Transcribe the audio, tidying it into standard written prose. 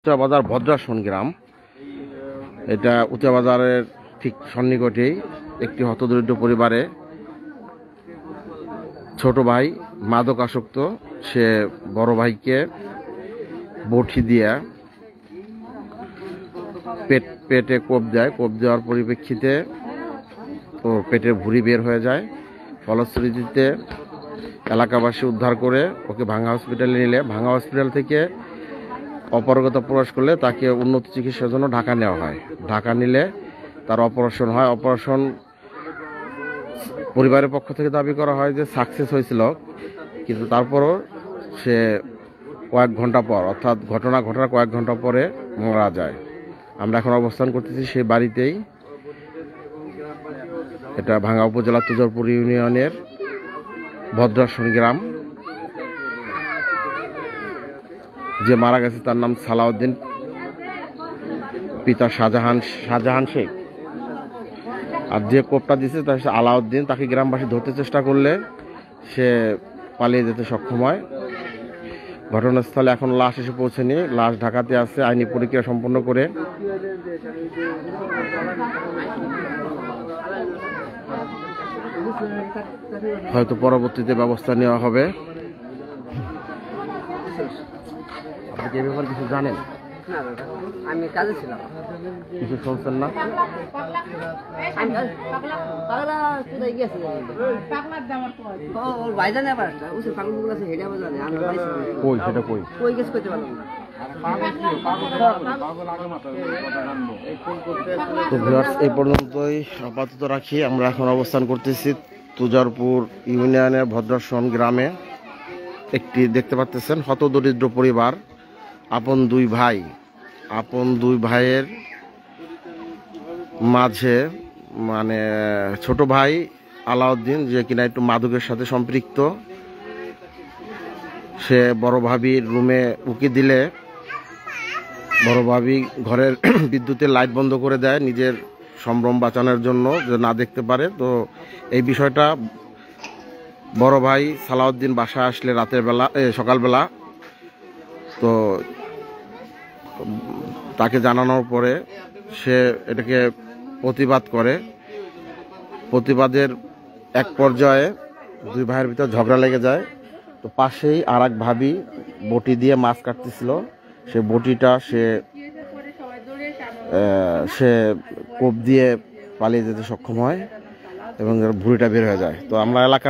উচ্চবাজার ভদ্রাসন গ্রাম, এটা উচ্চবাজারের ঠিক সন্নিকটেই একটি হতদরিদ্র পরিবারে ছোট ভাই মাদকাসক্ত। সে বড় ভাইকে বটি দিয়ে পেটে কোপ দেয়। কোপ দেওয়ার পরিপ্রেক্ষিতে ওর পেটের ভুঁড়ি বের হয়ে যায়। ফলশ্রুতিতে এলাকাবাসী উদ্ধার করে ওকে ভাঙ্গা হসপিটালে নিলে ভাঙ্গা হসপিটাল থেকে অপারগতা প্রকাশ করলে তাকে উন্নত চিকিৎসার জন্য ঢাকা নেওয়া হয়। ঢাকা নিলে তার অপারেশন হয়। অপারেশন পরিবারের পক্ষ থেকে দাবি করা হয় যে সাকসেস হয়েছিল, কিন্তু তারপরও সে কয়েক ঘন্টা পর, অর্থাৎ ঘটনা ঘটার কয়েক ঘন্টা পরে মারা যায়। আমরা এখন অবস্থান করতেছি সেই বাড়িতেই। এটা ভাঙ্গা উপজেলা তুজরপুর ইউনিয়নের ভদ্রাসন গ্রাম। যে মারা গেছে তার নাম সালাউদ্দিন, পিতা শাহজাহান শেখ। আর যে কোপটা দিছে তার আলাউদ্দিন। তাকে গ্রামবাসী ধরতে চেষ্টা করলে সে পালিয়ে যেতে সক্ষম হয়। ঘটনাস্থলে এখন লাশ এসে পৌঁছেনি। লাশ ঢাকাতে আছে। আইনি প্রক্রিয়া সম্পন্ন করে হয়তো পরবর্তীতে ব্যবস্থা নেওয়া হবে। আপনি কি ব্যাপারে কিছু জানেন? আমি কাজে ছিলাম, কিছু শুনছেন না? কই সেটা কই তো ভিউয়ার্স, এই পর্যন্তই আপাতত রাখি। আমরা এখন অবস্থান করতেছি তুজারপুর ইউনিয়নের ভদ্রাসন গ্রামে। একটি দেখতে পাচ্ছেন হতদরিদ্র পরিবার, আপন দুই ভাইয়ের মাঝে মানে ছোট ভাই আলাউদ্দিন, যে কিনা একটু মাদকের সাথে সম্পৃক্ত, সে বড় ভাবির রুমে উকি দিলে বড় ভাবি ঘরের বিদ্যুতের লাইট বন্ধ করে দেয় নিজের সম্ভ্রম বাঁচানোর জন্য, যে না দেখতে পারে। তো এই বিষয়টা বড় ভাই সালাউদ্দিন বাসায় আসলে সকালবেলা তো তাকে জানানোর পরে সে এটাকে প্রতিবাদ করে। প্রতিবাদের এক পর্যায়ে দুই ভাইয়ের ভিতর ঝগড়া লেগে যায়। তো পাশেই আর এক ভাবি বটি দিয়ে মাছ কাটতেছিল। সে বটিটা সে কোপ দিয়ে পালিয়ে যেতে সক্ষম হয় এবং ভুঁড়িটা বের হয়ে যায়। তো আমরা এলাকা